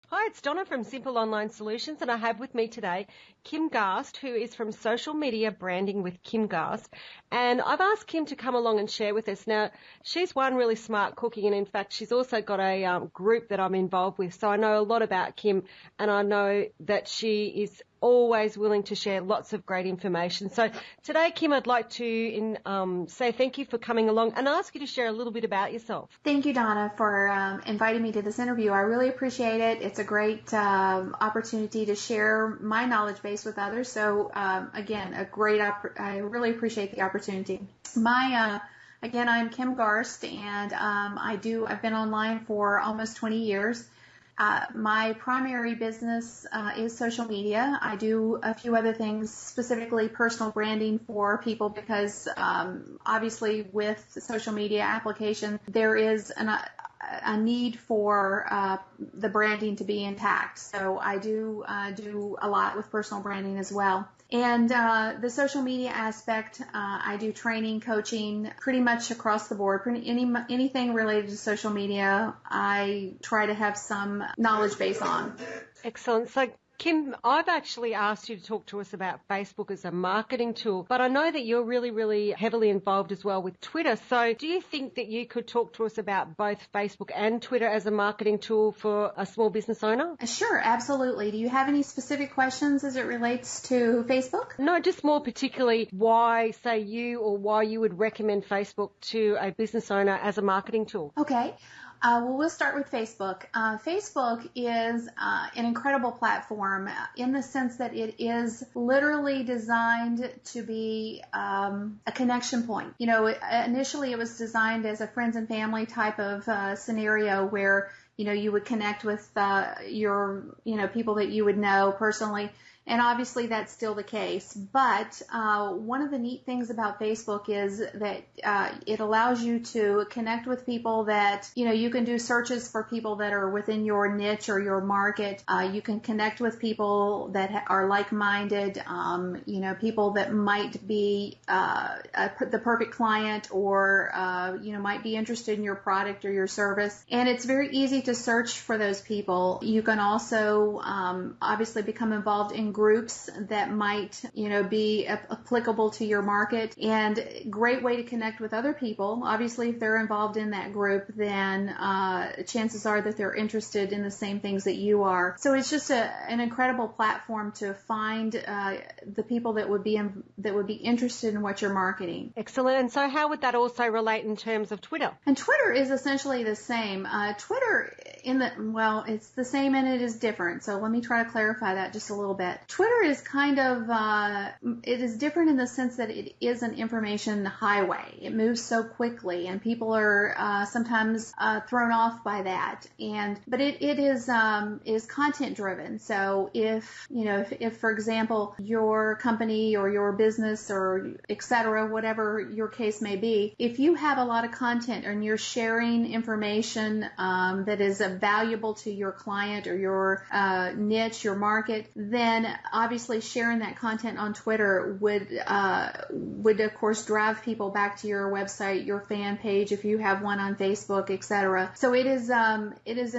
Hi, it's Donna from Simple Online Solutions, and I have with me today Kim Garst, who is from Social Media Branding with Kim Garst. And I've asked Kim to come along and share with us. Now, she's one really smart cookie, and in fact, she's also got a group that I'm involved with. So I know a lot about Kim, and I know that she is always willing to share lots of great information. So today, Kim, I'd like to say thank you for coming along and ask you to share a little bit about yourself. Thank you, Donna, for inviting me to this interview. I really appreciate it. It's a great opportunity to share my knowledge base with others. So, again, I really appreciate the opportunity. Again, I'm Kim Garst, and I've been online for almost 20 years. My primary business is social media. I do a few other things, specifically personal branding for people, because obviously with social media application, there is a need for the branding to be intact. So I do a lot with personal branding as well. And the social media aspect, I do training, coaching, pretty much across the board. Anything related to social media, I try to have some knowledge base on. Excellent. So, Kim, I've actually asked you to talk to us about Facebook as a marketing tool, but I know that you're really, really heavily involved as well with Twitter. So do you think that you could talk to us about both Facebook and Twitter as a marketing tool for a small business owner? Sure, absolutely. Do you have any specific questions as it relates to Facebook? No, just more particularly why you would recommend Facebook to a business owner as a marketing tool. Okay. Well, we'll start with Facebook. Facebook is an incredible platform in the sense that it is literally designed to be a connection point. You know, initially it was designed as a friends and family type of scenario where, you know, you would connect with people that you would know personally. And obviously that's still the case. But one of the neat things about Facebook is that it allows you to connect with people that, you know, you can do searches for people that are within your niche or your market. You can connect with people that are like-minded, people that might be the perfect client or, might be interested in your product or your service. And it's very easy to search for those people. You can also obviously become involved in groups that might, be applicable to your market, and great way to connect with other people. Obviously, if they're involved in that group, then chances are that they're interested in the same things that you are. So it's just an incredible platform to find the people that would be interested in what you're marketing. Excellent. And so how would that also relate in terms of Twitter? And Twitter is essentially the same. Twitter it's the same and it is different. So let me try to clarify that just a little bit. Twitter is kind of, it is different in the sense that it is an information highway. It moves so quickly and people are sometimes thrown off by that. But it is content driven. So if for example, your company or your business or et cetera, whatever your case may be, if you have a lot of content and you're sharing information that is valuable to your client or your niche, your market, then obviously sharing that content on Twitter would of course drive people back to your website, your fan page if you have one on Facebook, etc. So it is an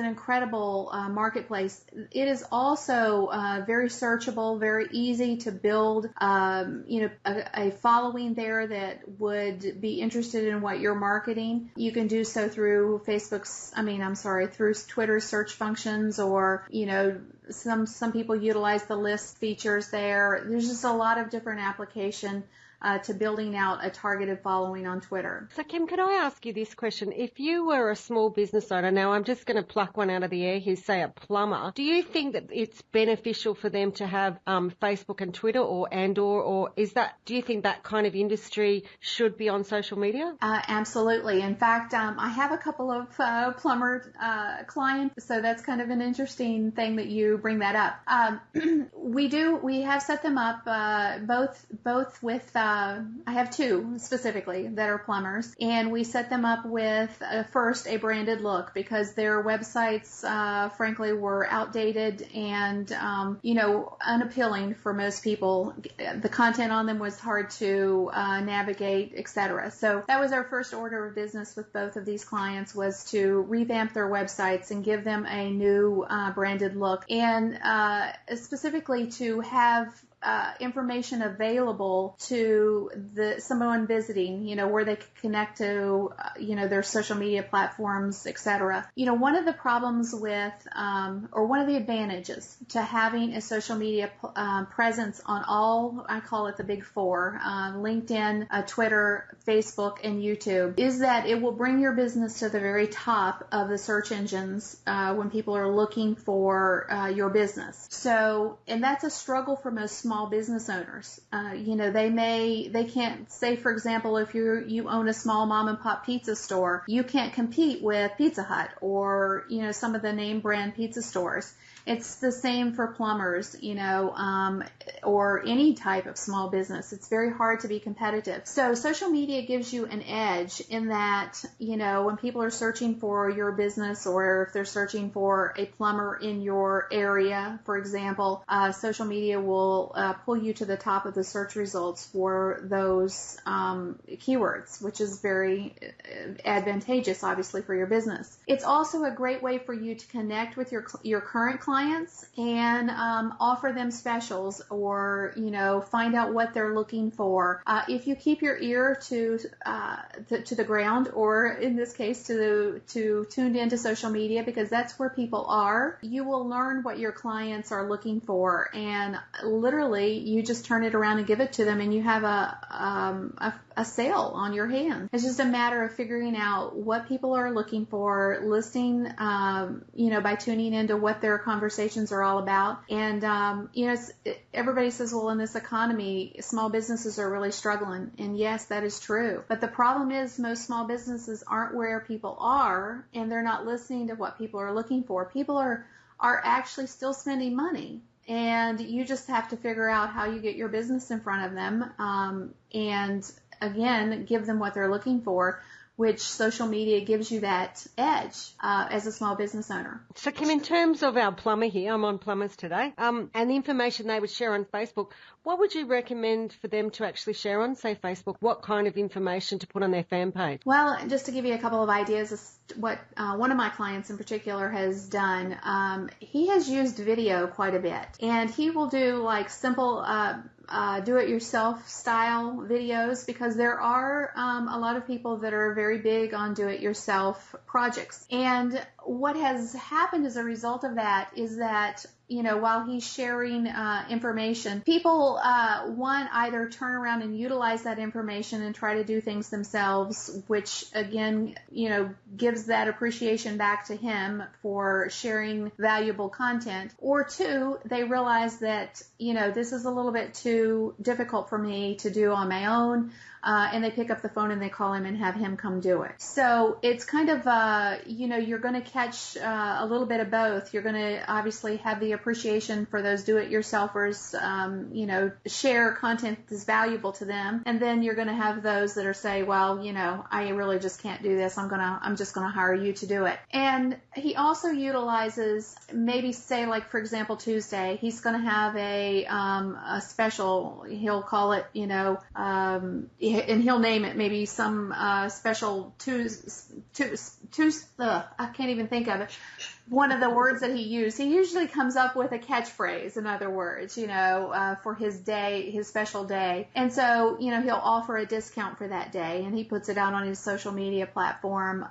incredible marketplace. It is also very searchable, very easy to build a following there that would be interested in what you're marketing. You can do so through through Twitter's search functions, or some people utilize the list features there. There's just a lot of different application to building out a targeted following on Twitter. So Kim, can I ask you this question? If you were a small business owner, now I'm just going to pluck one out of the air here, say a plumber, do you think that it's beneficial for them to have Facebook and Twitter or do you think that kind of industry should be on social media? Absolutely. In fact, I have a couple of plumber clients, so that's kind of an interesting thing that you bring that up. We have set them up both with I have two specifically that are plumbers, and we set them up with first a branded look because their websites, frankly, were outdated and, unappealing for most people. The content on them was hard to navigate, etc. So that was our first order of business with both of these clients, was to revamp their websites and give them a new branded look, and specifically to have information available to someone visiting, where they could connect to, their social media platforms, etc. One of the problems with, or one of the advantages to having a social media presence on all, I call it the big four, LinkedIn, Twitter, Facebook, and YouTube, is that it will bring your business to the very top of the search engines when people are looking for your business. So, and that's a struggle for most small business owners. They can't, say for example, if you own a small mom and pop pizza store, you can't compete with Pizza Hut or, some of the name brand pizza stores. It's the same for plumbers, or any type of small business. It's very hard to be competitive. So social media gives you an edge in that, when people are searching for your business, or if they're searching for a plumber in your area, for example, social media will pull you to the top of the search results for those keywords, which is very advantageous, obviously, for your business. It's also a great way for you to connect with your current clients and offer them specials, or find out what they're looking for. If you keep your ear to the ground, or in this case to tuned into social media, because that's where people are, you will learn what your clients are looking for, and literally you just turn it around and give it to them, and you have a sale on your hands. It's just a matter of figuring out what people are looking for, listening, by tuning into what their conversations are all about. And, everybody says, well, in this economy, small businesses are really struggling. And yes, that is true. But the problem is most small businesses aren't where people are, and they're not listening to what people are looking for. People are actually still spending money. And you just have to figure out how you get your business in front of them, and again, give them what they're looking for, which social media gives you that edge as a small business owner. So, Kim, in terms of our plumber here, I'm on Plumbers Today, and the information they would share on Facebook, what would you recommend for them to actually share on, say, Facebook? What kind of information to put on their fan page? Well, just to give you a couple of ideas of what one of my clients in particular has done, he has used video quite a bit, and he will do like simple do-it-yourself style videos, because there are a lot of people that are very big on do-it-yourself projects. And what has happened as a result of that is that, while he's sharing information, people, either turn around and utilize that information and try to do things themselves, which again, gives that appreciation back to him for sharing valuable content. Or two, they realize that, this is a little bit too difficult for me to do on my own. And they pick up the phone and they call him and have him come do it. So it's kind of, you're going to catch a little bit of both. You're going to obviously have the appreciation for those do-it-yourselfers, share content that's valuable to them. And then you're going to have those that are say, well, I really just can't do this. I'm just going to hire you to do it. And he also utilizes, maybe say, like, for example, Tuesday, he's going to have a special, he'll call it, and he'll name it maybe some special I can't even think of it. One of the words that he used, he usually comes up with a catchphrase, in other words, for his day, his special day. And so, he'll offer a discount for that day, and he puts it out on his social media platform,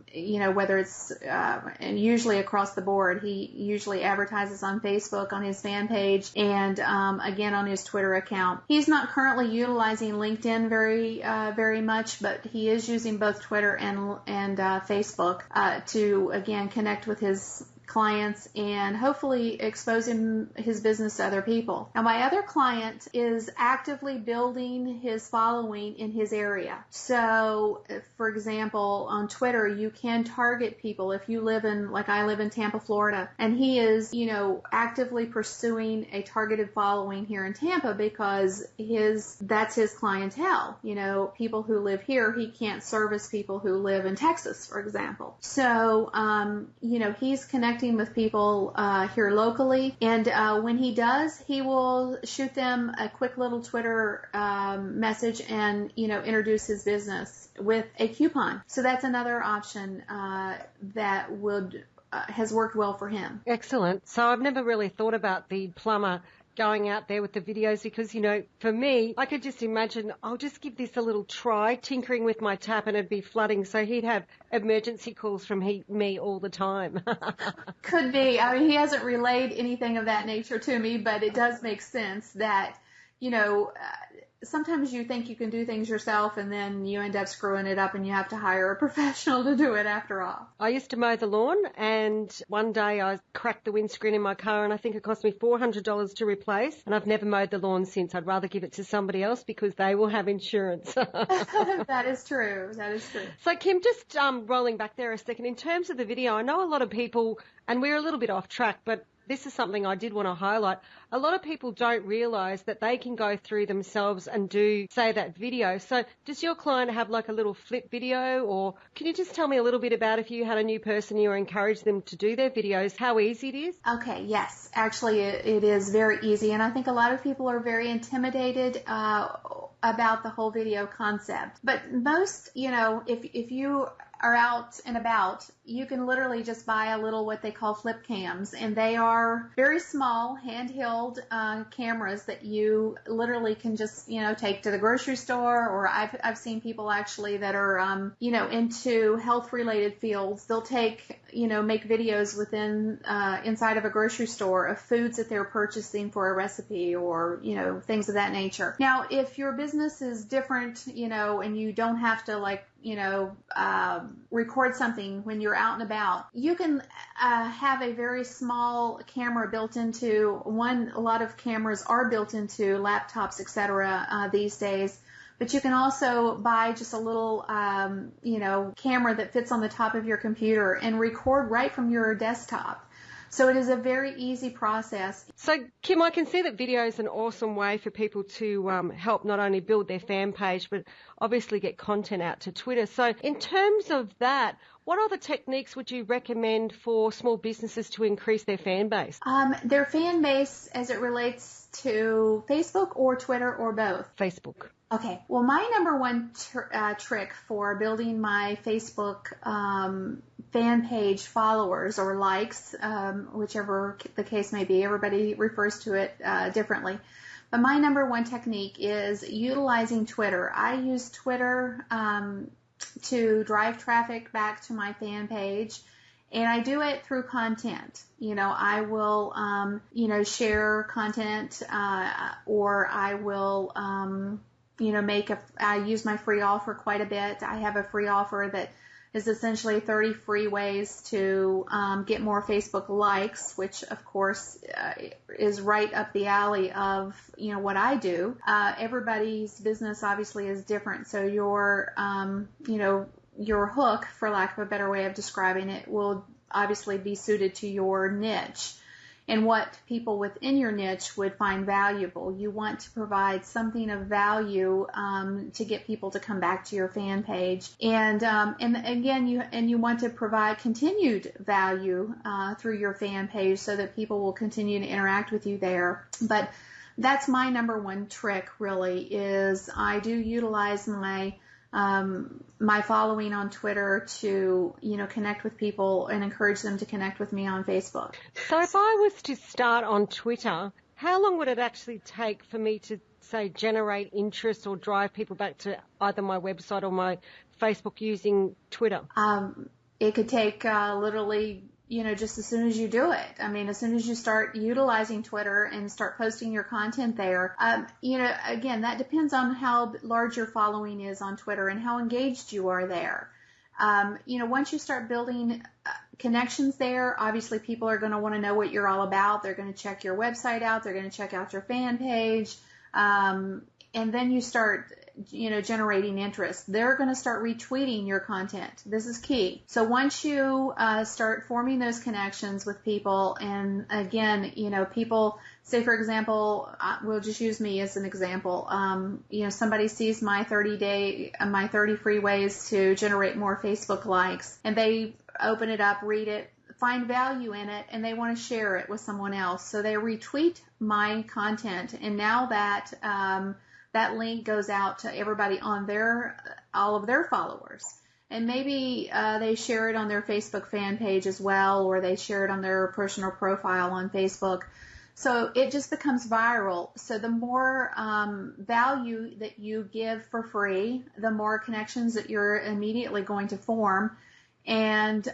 whether it's, and usually across the board, he usually advertises on Facebook, on his fan page, and, again, on his Twitter account. He's not currently utilizing LinkedIn very much, but he is using both Twitter and Facebook, to, again, connect with his clients and hopefully expose his business to other people. Now, my other client is actively building his following in his area. So, for example, on Twitter, you can target people. If you live in, like I live in Tampa, Florida, and he is, actively pursuing a targeted following here in Tampa because that's his clientele. People who live here, he can't service people who live in Texas, for example. So, he's connecting with people here locally, and when he does, he will shoot them a quick little Twitter message and introduce his business with a coupon. So that's another option that has worked well for him. Excellent. So I've never really thought about the plumber going out there with the videos because, for me, I could just imagine I'll just give this a little try, tinkering with my tap, and it'd be flooding. So he'd have emergency calls from me all the time. Could be. I mean, he hasn't relayed anything of that nature to me, but it does make sense that, sometimes you think you can do things yourself and then you end up screwing it up and you have to hire a professional to do it after all. I used to mow the lawn, and one day I cracked the windscreen in my car, and I think it cost me $400 to replace, and I've never mowed the lawn since. I'd rather give it to somebody else because they will have insurance. That is true. That is true. So Kim, just rolling back there a second, in terms of the video, I know a lot of people, and we're a little bit off track, but this is something I did want to highlight. A lot of people don't realise that they can go through themselves and do, say, that video. So does your client have like a little flip video, or can you just tell me a little bit about if you had a new person you encourage them to do their videos, how easy it is? Okay, yes. Actually, it is very easy. And I think a lot of people are very intimidated about the whole video concept. But most, if you are out and about, you can literally just buy a little what they call flip cams, and they are very small handheld cameras that you literally can just take to the grocery store. Or I've seen people actually that are into health related fields. They'll take make videos within inside of a grocery store of foods that they're purchasing for a recipe, or things of that nature. Now, if your business is different, and you don't have to record something when you're out and about, you can have a very small camera built into a lot of cameras are built into laptops, etc. These days. But you can also buy just a little, camera that fits on the top of your computer and record right from your desktop. So it is a very easy process. So, Kim, I can see that video is an awesome way for people to help not only build their fan page, but obviously get content out to Twitter. So in terms of that, what other techniques would you recommend for small businesses to increase their fan base? Their fan base as it relates to Facebook or Twitter or both? Facebook. Okay. Well, my number one trick for building my Facebook fan page followers or likes, whichever the case may be, everybody refers to it differently. But my number one technique is utilizing Twitter. I use Twitter to drive traffic back to my fan page. And I do it through content. I will, share content, or I will, I use my free offer quite a bit. I have a free offer that is essentially 30 free ways to get more Facebook likes, which of course is right up the alley of, what I do. Everybody's business obviously is different. So your hook, for lack of a better way of describing it, will obviously be suited to your niche and what people within your niche would find valuable. You want to provide something of value to get people to come back to your fan page, and again, you want to provide continued value through your fan page so that people will continue to interact with you there. But that's my number one trick, really, is I do utilize my following on Twitter to, connect with people and encourage them to connect with me on Facebook. So if I was to start on Twitter, how long would it actually take for me to, say, generate interest or drive people back to either my website or my Facebook using Twitter? It could take literally, just as soon as you do it. I mean, as soon as you start utilizing Twitter and start posting your content there, again, that depends on how large your following is on Twitter and how engaged you are there. Once you start building connections there. Obviously, people are going to want to know what you're all about. They're going to check your website out. They're going to check out your fan page. And then you start, generating interest. They're going to start retweeting your content. This is key. So once you start forming those connections with people, and again, people say, for example, we'll just use me as an example. Somebody sees my 30 free ways to generate more Facebook likes, and they open it up, read it, find value in it, and they want to share it with someone else. So they retweet my content, and now that that link goes out to everybody on all of their followers. And maybe they share it on their Facebook fan page as well, or they share it on their personal profile on Facebook. So it just becomes viral. So the more value that you give for free, the more connections that you're immediately going to form. And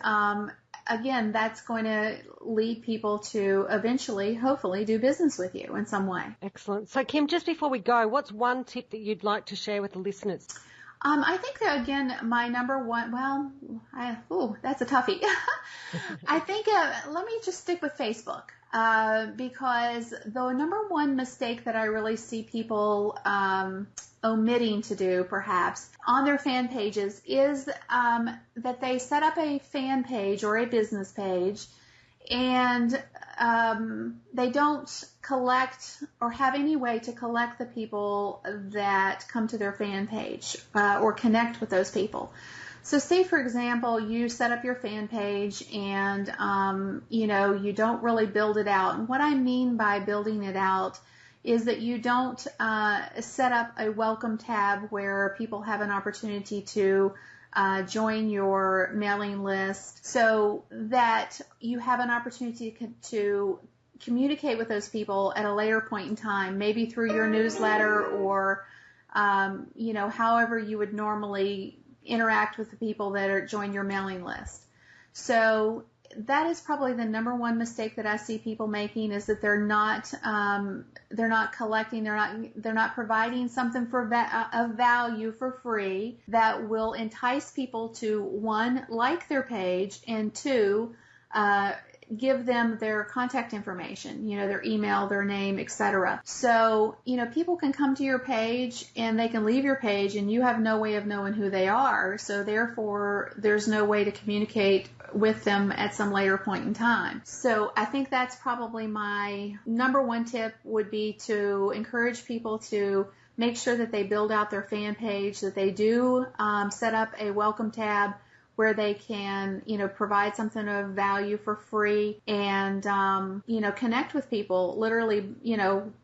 again, that's going to lead people to eventually, hopefully, do business with you in some way. Excellent. So, Kim, just before we go, what's one tip that you'd like to share with the listeners? I think that, again, my number one, that's a toughie. I think, let me just stick with Facebook, because the number one mistake that I really see people omitting to do, perhaps, on their fan pages is that they set up a fan page or a business page, and they don't collect or have any way to collect the people that come to their fan page or connect with those people. So say, for example, you set up your fan page and, you don't really build it out. And what I mean by building it out is that you don't set up a welcome tab where people have an opportunity to join your mailing list, so that you have an opportunity to communicate with those people at a later point in time, maybe through your newsletter or, however you would normally interact with the people that join your mailing list. So that is probably the number one mistake that I see people making, is that they're not collecting, they're not providing something of value for free that will entice people to, one, like their page, and two, give them their contact information, their email, their name, etc. So, people can come to your page and they can leave your page and you have no way of knowing who they are. So therefore, there's no way to communicate with them at some later point in time. So I think that's probably my number one tip, would be to encourage people to make sure that they build out their fan page, that they do set up a welcome tab where they can, provide something of value for free and, connect with people literally,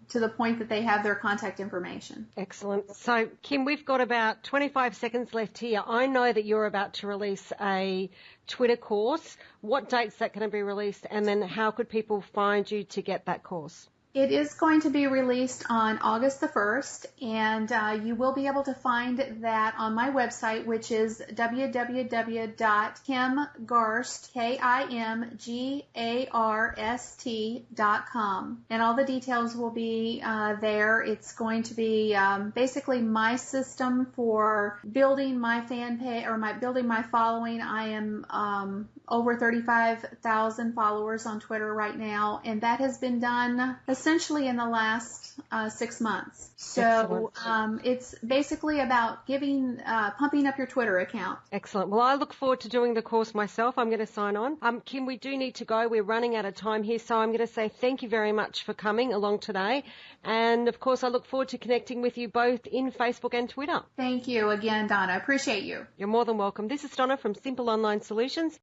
to the point that they have their contact information. Excellent. So, Kim, we've got about 25 seconds left here. I know that you're about to release a Twitter course. What date's that going to be released? And then how could people find you to get that course? It is going to be released on August the 1st, and you will be able to find that on my website, which is www.kimgarst.com. And all the details will be there. It's going to be basically my system for building my fan page, or building my following. I am over 35,000 followers on Twitter right now, and that has been done essentially in the last 6 months. So it's basically about pumping up your Twitter account. Excellent. Well, I look forward to doing the course myself. I'm going to sign on. Kim, we do need to go. We're running out of time here, so I'm going to say thank you very much for coming along today. And, of course, I look forward to connecting with you both in Facebook and Twitter. Thank you again, Donna. I appreciate you. You're more than welcome. This is Donna from Simple Online Solutions.